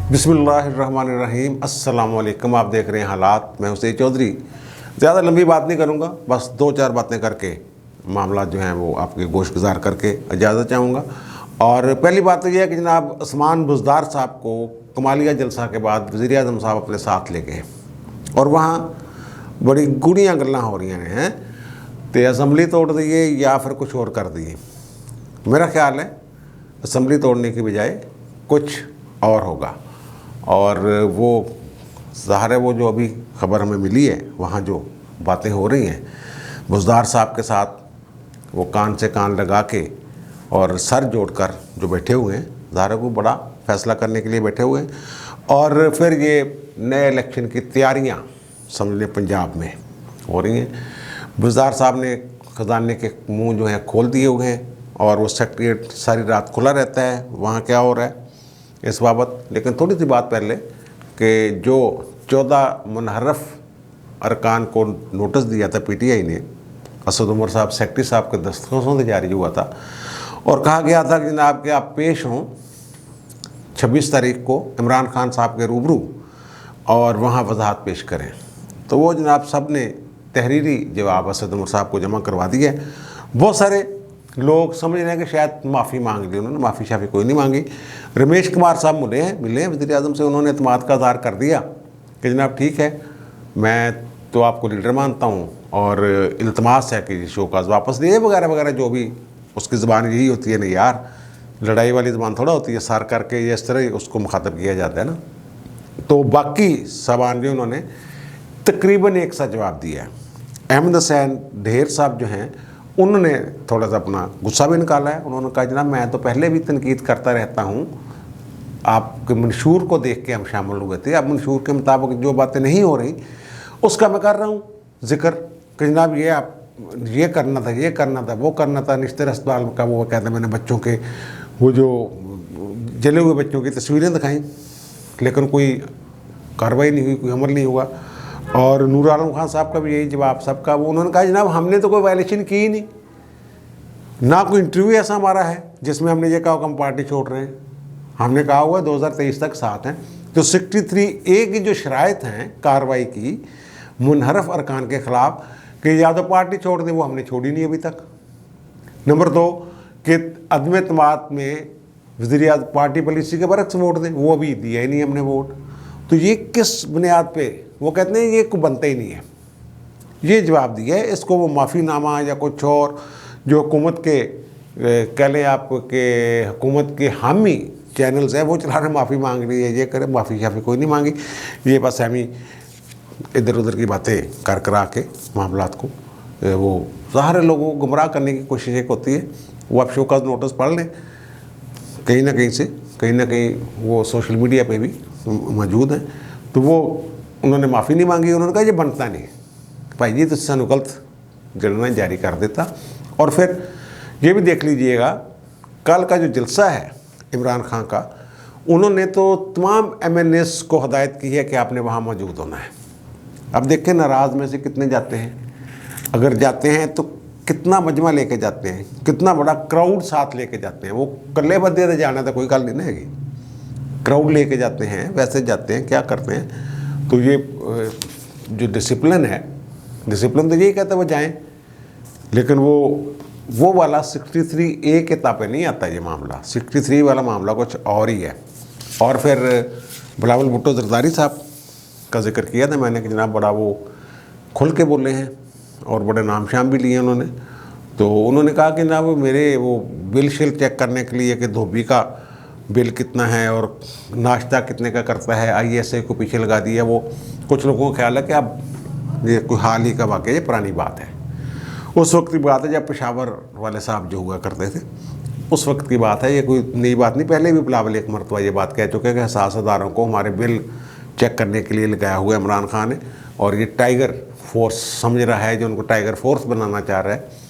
बिस्मिल्लाहिर्रहमानिर्रहीम। अस्सलाम वालेकुम। आप देख रहे हैं हालात। मैं हुसैन चौधरी। ज़्यादा लंबी बात नहीं करूँगा, बस दो चार बातें करके मामला जो हैं वो आपके गोशगुजार करके इजाज़त चाहूँगा। और पहली बात तो यह है कि जनाब उस्मान बुज़दार साहब को कमालिया जलसा के बाद वज़ीर-ए-आज़म साहब अपने साथ ले गए और वहाँ बड़ी गुड़ियाँ गल्लां हो रही हैं तो असम्बली तोड़ दिए या फिर कुछ और कर दिए। मेरा ख्याल है असम्बली तोड़ने की बजाय कुछ और होगा। और वो ज़ाहिर है वो जो अभी ख़बर हमें मिली है वहाँ जो बातें हो रही हैं बुज़दार साहब के साथ वो कान से कान लगा के और सर जोड़कर जो बैठे हुए हैं, ज़ाहिर है वो बड़ा फ़ैसला करने के लिए बैठे हुए हैं। और फिर ये नए इलेक्शन की तैयारियाँ समझ लें पंजाब में हो रही हैं। बुज़दार साहब ने ख़जाने के मुँह जो हैं खोल दिए हुए हैं और वो सेक्रेटरीट सारी रात खुला रहता है वहाँ क्या हो रहा है इस बाबत। लेकिन थोड़ी सी बात पहले कि जो 14 मुनहरफ अरकान को नोटिस दिया था पीटीआई ने, असद उमर साहब सेक्रेटरी साहब के दस्तखतों से जारी हुआ था और कहा गया था कि जनाब कि आप पेश हों 26 तारीख को इमरान खान साहब के रूबरू और वहाँ वजाहत पेश करें। तो वो जनाब सब ने तहरीरी जवाब असद उमर साहब को जमा करवा दिया है। बहुत सारे लोग समझ रहे हैं कि शायद माफ़ी मांग ली उन्होंने, माफ़ी शाफ़ी कोई नहीं मांगी। रमेश कुमार साहब मिले हैं वज़ीर-ए-आज़म से, उन्होंने एतमाद का इज़हार कर दिया कि जनाब ठीक है मैं तो आपको लीडर मानता हूँ और इल्तमास है कि शोकाज़ वापस दिए वगैरह वगैरह, जो भी उसकी ज़बान यही होती है ना यार, लड़ाई वाली ज़बान थोड़ा होती है, सार करके ये इस तरह ही उसको मुखातब किया जाता है ना। तो बाकी सवाल भी उन्होंने तकरीबन एक सा जवाब दिया है। अहमद हुसैन ढेर साहब जो हैं उन्होंने थोड़ा सा अपना गुस्सा भी निकाला है। उन्होंने कहा जनाब मैं तो पहले भी तनकीद करता रहता हूँ, आपके मंशूर को देख के हम शामिल हुए थे, अब मंशूर के मुताबिक जो बातें नहीं हो रही उसका मैं कर रहा हूँ जिक्र कि जनाब ये आप ये करना था, ये करना था, वो करना था। निश्तर अस्पताल का वो कहते हैं मैंने बच्चों के वो जो जले हुए बच्चों की तस्वीरें दिखाई लेकिन कोई कार्रवाई नहीं हुई, कोई अमल नहीं हुआ। और नूर आलम खान साहब का भी यही जवाब सबका, वो उन्होंने कहा जनाब हमने तो कोई वायलेशन की ही नहीं, ना कोई इंटरव्यू ऐसा हमारा है जिसमें हमने ये कहा कि हम पार्टी छोड़ रहे हैं। हमने कहा हुआ 2023 तक साथ हैं। तो 63A की जो शराइत हैं कार्रवाई की मुनहरफ अरकान के ख़िलाफ़ कि या तो पार्टी छोड़ दें, वो हमने छोड़ी नहीं अभी तक। नंबर 2 कि अदम एतमाद में वज़ीर-ए-आज़म पार्टी पॉलिसी के बरक्स वोट दें, वो अभी दिया ही नहीं हमने वोट। तो ये किस बुनियाद पे वो कहते हैं ये को बनता ही नहीं है, ये जवाब दिया है। इसको वो माफ़ीनामा या कुछ और जो हुकूमत के कह लें आप के हुकूमत के हामी चैनल्स हैं वो चला रहे माफ़ी मांग रही है, ये करे, माफ़ी शाफ़ी कोई नहीं मांगी। ये बस हम ही इधर उधर की बातें कर करा के मामलात को वो ज़ाहिर लोगों को गुमराह करने की कोशिश एक होती है। वो आप शो का नोटिस पढ़ लें, कहीं ना कहीं से कहीं ना कहीं वो सोशल मीडिया पे भी मौजूद हैं। तो वो उन्होंने माफ़ी नहीं मांगी, उन्होंने कहा ये बनता नहीं भाई जी, तो सानू गलत जलना जारी कर देता। और फिर ये भी देख लीजिएगा कल का जो जलसा है इमरान खान का, उन्होंने तो तमाम MNAs को हदायत की है कि आपने वहाँ मौजूद होना है। अब देखें नाराज़ में से कितने जाते हैं, अगर जाते हैं तो कितना मजमा लेके जाते हैं, कितना बड़ा क्राउड साथ लेके जाते हैं। वो कल्ले बदे तो जाना था कोई गल नहीं रहेगी, क्राउड लेके जाते हैं, वैसे जाते हैं, क्या करते हैं। तो ये जो डिसिप्लिन है, डिसिप्लिन तो यही कहता है वो जाएं, लेकिन वो वाला 63A के तापे नहीं आता ये मामला। 63 वाला मामला कुछ और ही है। और फिर बिलावल भुट्टो जरदारी साहब का जिक्र किया था मैंने कि जनाब बड़ा वो खुल के बोले हैं और बड़े नाम शाम भी लिए उन्होंने। तो उन्होंने कहा कि जनाब मेरे वो बिल शिल चेक करने के लिए कि धोबी का बिल कितना है और नाश्ता कितने का करता है, ISA को पीछे लगा दिया। वो कुछ लोगों को ख्याल है कि अब ये कोई हाल ही का वाक़या, ये पुरानी बात है, उस वक्त की बात है जब पेशावर वाले साहब जो हुआ करते थे उस वक्त की बात है, ये कोई नई बात नहीं। पहले भी बिलावल एक मरतबा ये बात कह चुके हैं कि हसास अदारों को हमारे बिल चेक करने के लिए लगाया हुआ इमरान खान ने, और ये टाइगर फोर्स समझ रहा है, जो उनको टाइगर फोर्स बनाना चाह रहा है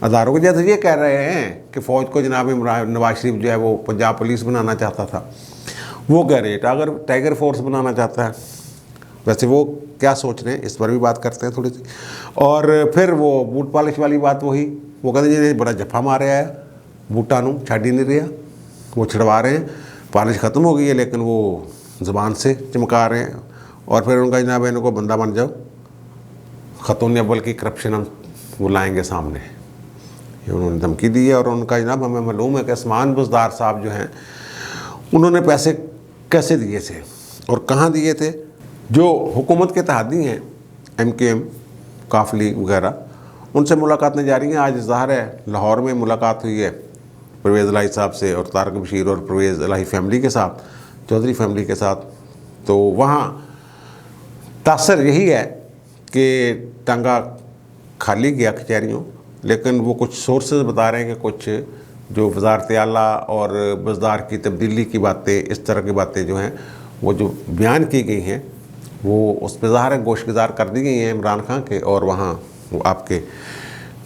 अदारों को। जैसे ये कह रहे हैं कि फ़ौज को जनाब नवाज शरीफ जो है वो पंजाब पुलिस बनाना चाहता था, वो कह रहे हैं टाइगर फोर्स बनाना चाहता है। वैसे वो क्या सोच रहे हैं इस पर भी बात करते हैं थोड़ी सी। और फिर वो बूट पॉलिश वाली बात वही, वो कहते हैं बड़ा जफा मारे है बूटा नू छड़ ही नहीं रहा, वो छड़वा रहे हैं, पॉलिश ख़त्म हो गई है लेकिन वो ज़बान से चमका रहे हैं और फिर उनका जनाब इनको बंदा बन जाओ, ख़तून अव्वल की करप्शन हम बुलाएंगे सामने, ये उन्होंने धमकी दी है। और उनका जनाब हमें मालूम है कि उस्मान बुज़दार साहब जो हैं उन्होंने पैसे कैसे दिए थे और कहाँ दिए थे। जो हुकूमत के तहादी हैं MKM काफली वगैरह, उनसे मुलाकातें जारी हैं। आज ज़ाहिर है लाहौर में मुलाकात हुई है परवेज़ इलाही साहब से और तारक बशीर और परवेज़ इलाही फैमिली के साथ, चौधरी फैमिली के साथ। तो वहाँ तासर यही है कि टांगा खाली गया कचहरियों, लेकिन वो कुछ सोर्सेज बता रहे हैं कि कुछ जो वज़ारत आला और बुज़दार की तब्दीली की बातें, इस तरह की बातें जो हैं वो जो बयान की गई हैं वो उस पर ज़ाहिर है गोशगुजार कर दी गई हैं इमरान खान के। और वहाँ वो आपके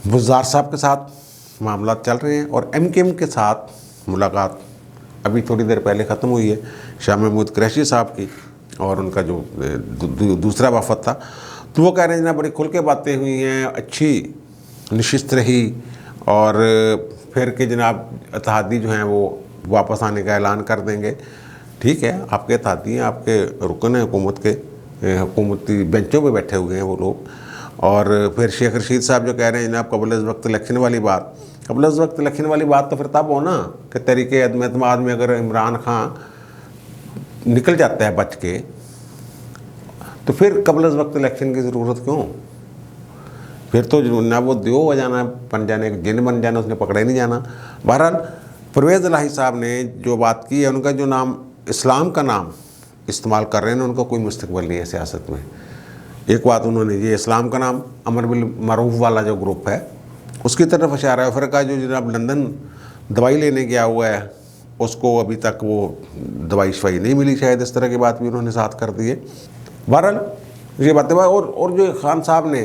बुज़दार साहब के साथ मामला चल रहे हैं और MKM के साथ मुलाकात अभी थोड़ी देर पहले ख़त्म हुई है शाह महमूद कुरैशी साहब की और उनका जो दूसरा वफद था। तो वो कह रहे हैं ना बड़ी खुल के बातें हुई हैं, अच्छी नशिस्त रही और फिर के जनाब इत्तेहादी जो हैं वो वापस आने का ऐलान कर देंगे। ठीक है, आपके इत्तेहादी हैं, आपके रुकन हैं हुकूमत के, हुकूमती बेंचों पे बैठे हुए हैं वो लोग। और फिर शेख रशीद साहब जो कह रहे हैं जनाब कबल इस वक्त इलेक्शन वाली बात, कबल इस वक्त इलेक्शन वाली बात तो फिर तब हो ना कि तरीके अदम एतमाद में अगर इमरान खान निकल जाता है बच के, तो फिर कबल इस वक्त इलेक्शन की ज़रूरत क्यों। फिर तो ना वो दियो हो जाना, बन जाने जिन बन जाना, उसने पकड़े नहीं जाना। बहरहाल परवेज़ इलाही साहब ने जो बात की है, उनका जो नाम इस्लाम का नाम इस्तेमाल कर रहे हैं, उनका कोई मुस्तकबिल नहीं है सियासत में। एक बात उन्होंने ये इस्लाम का नाम अमर बिल मारूफ वाला जो ग्रुप है उसकी तरफ इशारा है। फ़र्क़ा जो जनाब लंदन दवाई लेने गया हुआ है उसको अभी तक वो दवाई शवाई नहीं मिली, शायद इस तरह की बात भी उन्होंने साथ कर दी है। बहरहाल ये बातें और जो खान साहब ने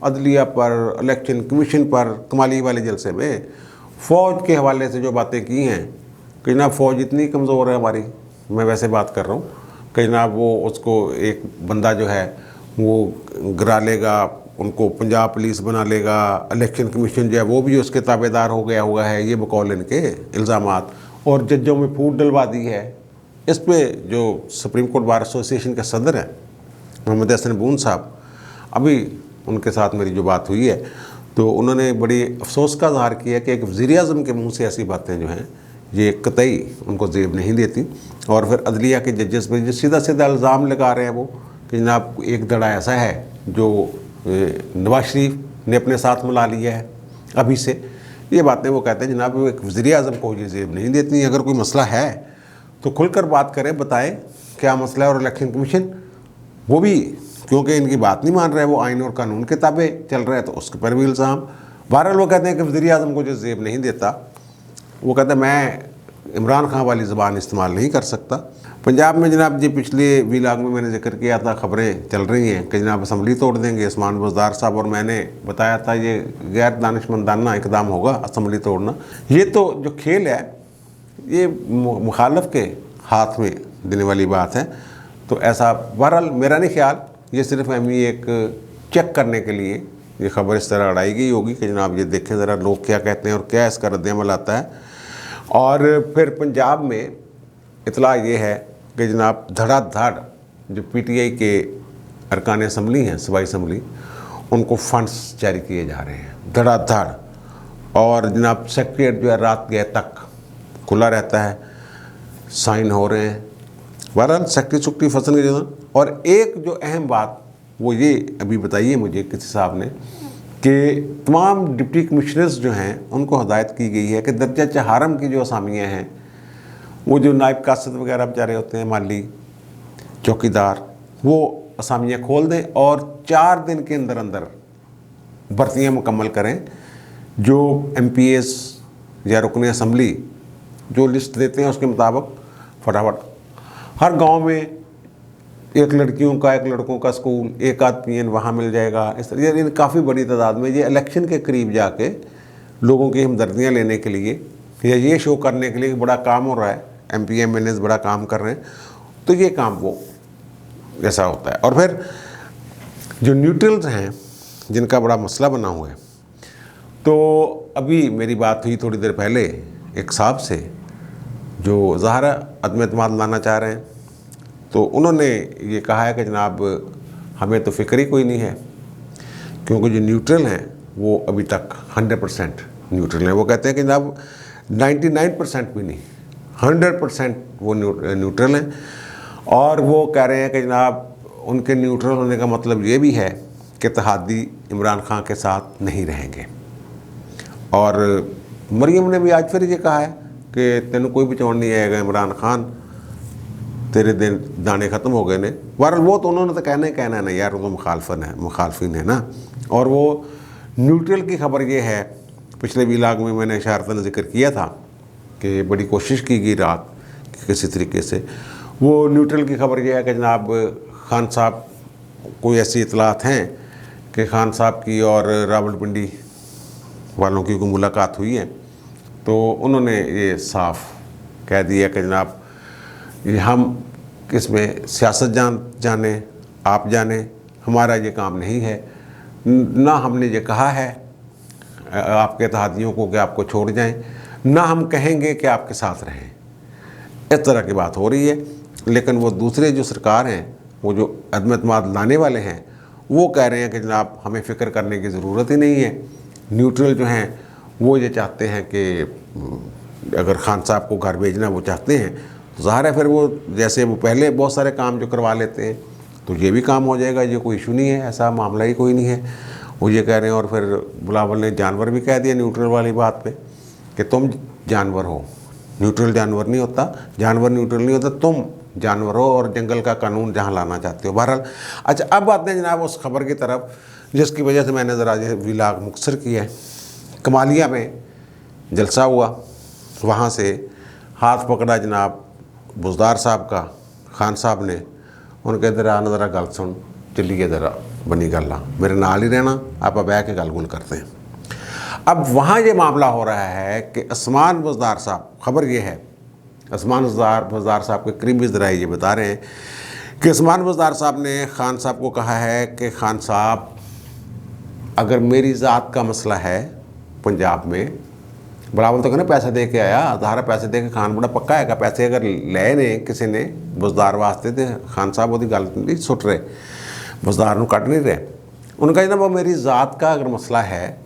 अदलिया पर, इलेक्शन कमीशन पर कमाली वाले जलसे में फ़ौज के हवाले से जो बातें की हैं कि जनाब फ़ौज इतनी कमज़ोर है हमारी, मैं वैसे बात कर रहा हूँ कि जनाब वो उसको एक बंदा जो है वो गिरा लेगा, उनको पंजाब पुलिस बना लेगा, इलेक्शन कमीशन जो है वो भी उसके ताबेदार हो गया हुआ है, ये बकौल इनके इल्ज़ामात। और जजों में फूट डलवा दी है। इस पे जो सुप्रीम कोर्ट बार एसोसिएशन के सदर हैं मोहम्मद हसन बून साहब, अभी उनके साथ मेरी जो बात हुई है तो उन्होंने बड़ी अफसोस का इज़हार किया कि एक वज़ीर-ए-आज़म के मुँह से ऐसी बातें जो हैं ये कतई उनको ज़ेब नहीं देती। और फिर अदलिया के जजेस पे जो सीधा सीधा इल्ज़ाम लगा रहे हैं वो कि जनाब एक धड़ा ऐसा है जो नवाज शरीफ ने अपने साथ मिला लिया है अभी से, ये बातें वो कहते हैं जनाब एक वज़ीर-ए-आज़म को ये ज़ेब नहीं देती। अगर कोई मसला है तो खुलकर बात करें, बताएं क्या मसला है। और इलेक्शन कमीशन वो भी क्योंकि इनकी बात नहीं मान रहे, वो आइन और कानून के ताबे चल रहे हैं तो उसके पर भी इल्ज़ाम। बहरहाल वो कहते हैं कि वज़ीर-ए-आज़म को जो ज़ेब नहीं देता, वो कहते हैं मैं इमरान खान वाली ज़बान इस्तेमाल नहीं कर सकता। पंजाब में जनाब जी पिछले व्लॉग में मैंने जिक्र किया था, ख़बरें चल रही हैं कि जनाब असम्बली तोड़ देंगे उस्मान बुज़दार साहब, और मैंने बताया था ये गैर दानिशमंदाना इक़दाम होगा असम्बली तोड़ना। ये तो जो खेल है ये मुखालफ के हाथ में देने वाली बात है। तो ऐसा बहरहाल मेरा नहीं ख्याल, ये सिर्फ हमें एक चेक करने के लिए ये ख़बर इस तरह उड़ाई गई होगी कि जनाब ये देखें ज़रा लोग क्या कहते हैं और क्या इसका रद्द-ए-अमल आता है। और फिर पंजाब में इतला ये है कि जनाब धड़ाधड़ जो PTI के अरकान असम्बली हैं, सूबाई असम्बली, उनको फंड्स जारी किए जा रहे हैं धड़ाधड़। और जनाब सेक्रेटरीट जो है रात गए तक खुला रहता है, साइन हो रहे हैं। बहरहाल सेक्रेटरी फंसन के जगह। और एक जो अहम बात वो ये अभी बताइए मुझे किसी साहब ने कि तमाम डिप्टी कमिश्नर्स जो हैं उनको हदायत की गई है कि दर्जा चहारम की जो असामियाँ हैं, वो जो नायब कासद वगैरह बेचारे होते हैं, माली चौकीदार, वो असामियाँ खोल दें और 4 दिन के अंदर अंदर भर्तियाँ मुकम्मल करें। जो MPs या रुकन असम्बली जो लिस्ट देते हैं उसके मुताबिक फटाफट हर गांव में एक लड़कियों का एक लड़कों का स्कूल, एक आध PN वहाँ मिल जाएगा। इस तरह काफ़ी बड़ी तादाद में ये इलेक्शन के करीब जाके लोगों की हमदर्दियाँ लेने के लिए या ये शो करने के लिए बड़ा काम हो रहा है, MP MLAs बड़ा काम कर रहे हैं, तो ये काम वो ऐसा होता है। और फिर जो न्यूट्रल्स हैं जिनका बड़ा मसला बना हुआ है, तो अभी मेरी बात हुई थोड़ी देर पहले एक साहब से जो ज़ाहिर अदम एतमाद लाना चाह रहे हैं, तो उन्होंने ये कहा है कि जनाब हमें तो फ़िक्र ही कोई नहीं है, क्योंकि जो न्यूट्रल हैं वो अभी तक 100% न्यूट्रल हैं। वो कहते हैं कि जनाब 99% भी नहीं, 100% वो न्यूट्रल हैं। और वो कह रहे हैं कि जनाब उनके न्यूट्रल होने का मतलब ये भी है कि इत्तेहादी इमरान खान के साथ नहीं रहेंगे। और मरियम ने भी आज फिर ये कहा है कि तेन कोई बचाउण नहीं आएगा इमरान खान, तेरे दिन दाने ख़त्म हो गए ने। बहरहाल वो तो उन्होंने तो कहना ही कहना है ना यार, वो मुखालफिन है ना। और वो न्यूट्रल की खबर ये है, पिछले व्लॉग में मैंने इशारतन जिक्र किया था कि बड़ी कोशिश की गई रात किसी तरीके से। वो न्यूट्रल की खबर ये है कि जनाब खान साहब कोई ऐसी इतलात हैं कि खान साहब की और रावलपिंडी वालों की कोई मुलाकात हुई है, तो उन्होंने ये साफ कह दिया कि जनाब ये हम इसमें सियासत जाने आप जाने, हमारा ये काम नहीं है, ना हमने ये कहा है आपके इत्तेहादियों को कि आपको छोड़ जाएं, ना हम कहेंगे कि आपके साथ रहें। इस तरह की बात हो रही है। लेकिन वो दूसरे जो सरकार हैं, वो जो अदम एतमाद लाने वाले हैं, वो कह रहे हैं कि जनाब हमें फ़िक्र करने की ज़रूरत ही नहीं है। न्यूट्रल जो हैं वो ये चाहते हैं कि अगर खान साहब को घर भेजना वो चाहते हैं तो ज़ाहिर है फिर वो जैसे वो पहले बहुत सारे काम जो करवा लेते हैं तो ये भी काम हो जाएगा, ये कोई इशू नहीं है, ऐसा मामला ही कोई नहीं है। वो ये कह रहे हैं। और फिर बिलावल ने जानवर भी कह दिया न्यूट्रल वाली बात पे कि तुम जानवर हो, न्यूट्रल जानवर नहीं होता, जानवर न्यूट्रल नहीं होता, तुम जानवर हो और जंगल का कानून जहाँ लाना चाहते हो। बहरहाल अच्छा, अब आते हैं जनाब उस खबर की तरफ जिसकी वजह से मैंने ज़रा व्लॉग मुख्तसर किया है। कमालिया में जलसा हुआ, वहाँ से हाथ पकड़ा जनाब बुज़दार साहब का खान साहब ने। उनके इधर आना ज़रा गल सुन, चलिए ज़रा बनी गल आ, मेरे नाल ही रहना, आप बह के गल गुल करते हैं। अब वहाँ ये मामला हो रहा है कि उस्मान बुज़दार साहब, खबर ये है उस्मान बुज़दार साहब के करीबी ज़राए ये बता रहे हैं कि उस्मान बुज़दार साहब ने खान साहब को कहा है कि खान साहब अगर मेरी ज़ात का मसला है पंजाब में, बिलावल तो कहना पैसे दे के आया, ज़ाहिर पैसे दे के खान बड़ा पक्का है, पैसे अगर ले ने किसी ने बुज़दार वास्ते तो खान साहब वो गल नहीं सुट रहे, बुज़दार नूं कट नहीं रहे। उनका जनाब वो मेरी ज़ात का अगर मसला है,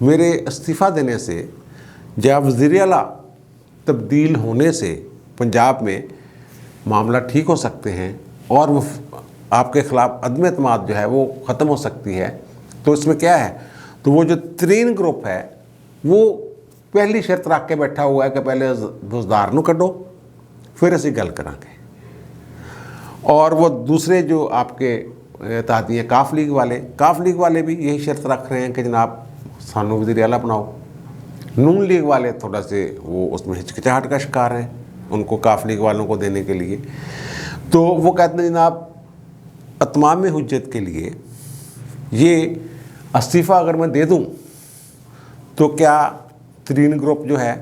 मेरे इस्तीफ़ा देने से या वज़ीर आला तब्दील होने से पंजाब में मामला ठीक हो सकते हैं और वो आपके ख़िलाफ़ अदम एतमाद जो है वो ख़त्म हो सकती है। तो इसमें क्या है, तो वो जो तरीन ग्रुप है वो पहली शर्त रख के बैठा हुआ है कि पहले बुज़दार नूं कड्डो फिर असीं गल करांगे। और वो दूसरे जो आपके इत्तेहादी हैं काफ लीग वाले भी यही शर्त रख रहे हैं कि जनाब सानू वज़ीर आला बनाओ। नून लीग वाले थोड़ा से वो उसमें हिचकिचाहट का शिकार हैं उनको काफ लीग वालों को देने के लिए। तो वो कहते हैं जनाब अतमाम हुज्जत के लिए ये इस्तीफ़ा अगर मैं दे दूं तो क्या तरीन ग्रुप जो है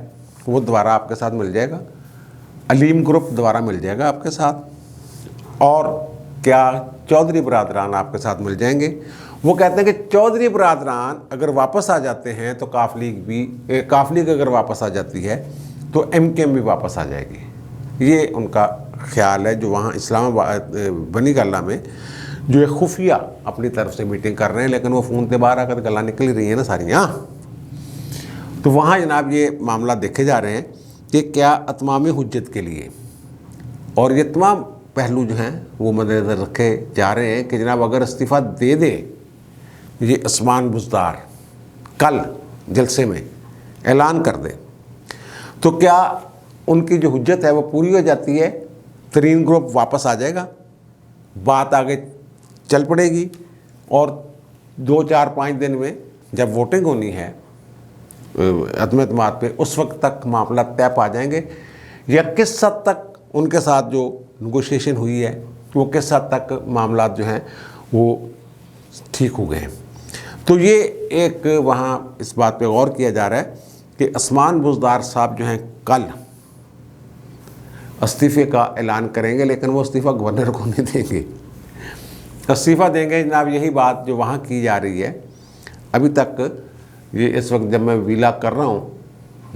वो दोबारा आपके साथ मिल जाएगा, अलीम ग्रुप दोबारा मिल जाएगा आपके साथ, और क्या चौधरी बरादरान आपके साथ मिल जाएंगे। वो कहते हैं कि चौधरी बरादरान अगर वापस आ जाते हैं तो काफ लीग अगर वापस आ जाती है तो MKM भी वापस आ जाएगी। ये उनका ख्याल है जो वहाँ इस्लामाबाद बनी गल्ला में जो एक खुफिया अपनी तरफ से मीटिंग कर रहे हैं, लेकिन वो फ़ोन के बाहर आकर गल्ला निकल रही हैं ना सारियाँ। तो वहाँ जनाब ये मामला देखे जा रहे हैं कि क्या अतमाम हुज्जत के लिए, और ये तमाम पहलू जो हैं वो मद्देनज़र रखे जा रहे हैं कि जनाब अगर इस्तीफ़ा दे दे ये उस्मान बुज़दार कल जलसे में ऐलान कर दे तो क्या उनकी जो हुज्जत है वो पूरी हो जाती है, तरीन ग्रुप वापस आ जाएगा, बात आगे चल पड़ेगी और 2-4-5 दिन में जब वोटिंग होनी है अदम एतमाद पे उस वक्त तक मामला तय पा जाएंगे, या किस हद तक उनके साथ जो नेगोशिएशन हुई है वो किस हद तक मामला जो हैं वो ठीक हो गए। तो ये एक वहाँ इस बात पे गौर किया जा रहा है कि उस्मान बुज़दार साहब जो हैं कल इस्तीफ़े का ऐलान करेंगे, लेकिन वो इस्तीफ़ा गवर्नर को नहीं देंगे, इस्तीफ़ा देंगे जनाब। यही बात जो वहाँ की जा रही है अभी तक। ये इस वक्त जब मैं व्लॉग कर रहा हूँ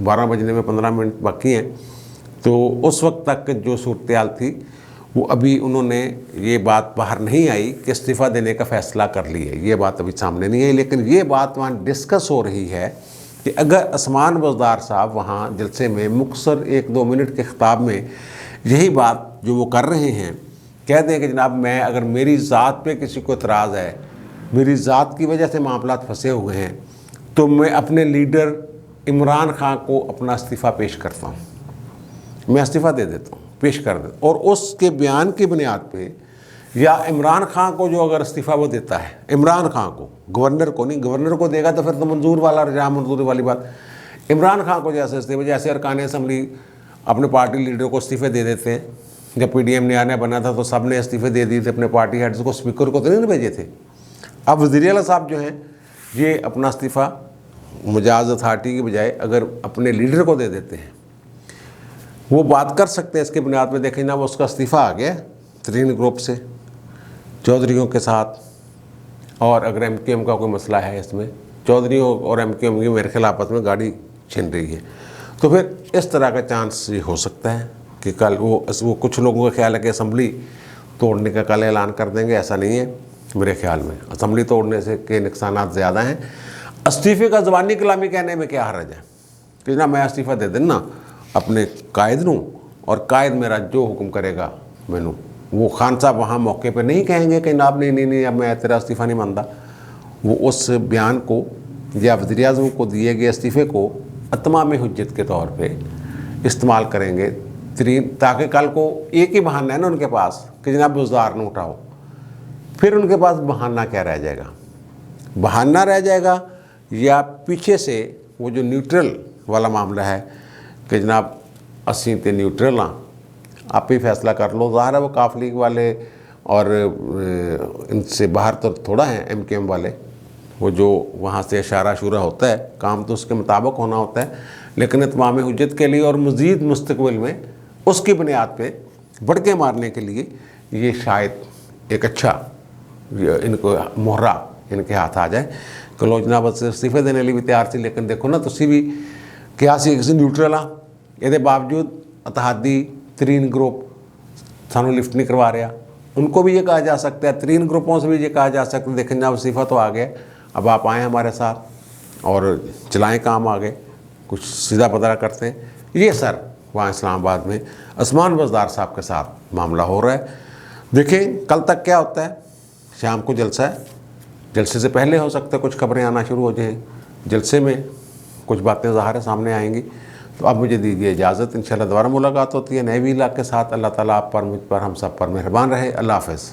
12 बजने में 15 मिनट बाकी हैं, तो उस वक्त तक जो सूरत हाल थी वो अभी उन्होंने ये बात बाहर नहीं आई कि इस्तीफ़ा देने का फ़ैसला कर लिया, ये बात अभी सामने नहीं आई, लेकिन ये बात वहाँ डिस्कस हो रही है कि अगर उस्मान बज़दार साहब वहाँ जलसे में मुख्तसर 1-2 मिनट के खिताब में यही बात जो वो कर रहे हैं, कह दें कि जनाब मैं अगर मेरी ज़ात पे किसी को एतराज़ है, मेरी ज़ात की वजह से मामलात फंसे हुए हैं, तो मैं अपने लीडर इमरान खान को अपना इस्तीफ़ा पेश करता हूँ, मैं इस्तीफ़ा दे देता हूँ, पेश कर देता हूँ। और उसके बयान की बुनियाद पे या इमरान खान को जो अगर इस्तीफ़ा वो देता है, इमरान खान को, गवर्नर को नहीं, गवर्नर को देगा तो फिर तो मंजूर वाला रजा मंजूरी वाली बात। इमरान खान को जैसे इस्तीफ़ा, जैसे अरकान असम्बली अपने पार्टी लीडर को इस्तीफ़े दे देते हैं, जब PDM नया बना था तो सब ने इस्तीफ़े दे दिए थे अपने पार्टी हेड्स को, स्पीकर को तो नहीं भेजे थे। अब वज़ीर आला साहब जो हैं ये अपना इस्तीफ़ा मुजाज अथॉरिटी की बजाय अगर अपने लीडर को दे देते हैं, वो बात कर सकते हैं इसके बुनियाद में। देखें ना, वो उसका इस्तीफ़ा आ गया तरीन ग्रुप से चौधरीयों के साथ, और अगर MQM का कोई मसला है इसमें, चौधरीयों और MQM की मेरे ख्याल आपस में गाड़ी छिन रही है, तो फिर इस तरह का चांस ये हो सकता है कि कल वो कुछ लोगों का ख्याल है कि असम्बली तोड़ने का कल ऐलान कर देंगे। ऐसा नहीं है मेरे ख्याल में, असम्बली तोड़ने से के नुकसान ज़्यादा हैं। इस्तीफ़े का ज़बानी कलामी कहने में क्या हर्ज है कि ना मैं इस्तीफ़ा दे देना अपने कायद नूं, और कायद मेरा जो हुक्म करेगा मैनू, वो खान साहब वहाँ मौके पर नहीं कहेंगे कि जनाब नहीं अब मैं तेरा इस्तीफ़ा नहीं मानता। वो उस बयान को या वज़ीर आज़म को दिए गए इस्तीफ़े को अतमाम हुज्जत के तौर पे इस्तेमाल करेंगे ताकि कल को एक ही बहाना है ना उनके पास कि जनाब बुज़दार न उठाओ। फिर उनके पास बहाना क्या रह जाएगा? बहाना रह जाएगा या पीछे से वो जो न्यूट्रल वाला मामला है कि जनाब असी तो न्यूट्रल हाँ, आप ही फैसला कर लो। ज़ाहिर है वो काफ लीग वाले और इनसे बाहर तो थोड़ा हैं MQM वाले, वो जो वहाँ से इशारा शुरा होता है, काम तो उसके मुताबिक होना होता है, लेकिन तमाम हुज्जत के लिए और मज़ीद मुस्तक़बिल में उसकी बुनियाद पे बढ़के मारने के लिए ये शायद एक अच्छा इनको मोहरा इनके हाथ आ जाए कि लो जनाब इस्तीफ़े देने लिए भी तैयार सी, लेकिन देखो ना तुसी भी क्या सी किसी न्यूट्रल हाँ, ये बावजूद अतहादी तरीन ग्रुप सानू लिफ्ट नहीं करवा रहा। उनको भी ये कहा जा सकता है, तरीन ग्रुपों से भी ये कहा जा सकता है देखें जनाब इस्तीफ़ा तो आ गया, अब आप आएँ हमारे साथ और चलाएँ काम आगे, कुछ सीधा पता करते हैं। ये सर वहाँ इस्लामाबाद में उस्मान बज़दार साहब के साथ मामला हो रहा है। देखें कल तक क्या होता है। शाम को जलसा है, जलसे से पहले हो सकता है कुछ खबरें आना शुरू हो जाएँ, जलसे में कुछ बातें ज़ाहिर सामने आएंगी। तो अब मुझे दीजिए इजाज़त, इंशाल्लाह दोबारा मुलाकात होती है नए वीला के साथ। अल्लाह ताला आप पर, मुझ पर, हम सब पर मेहरबान रहे। अल्लाह हाफ़िज़।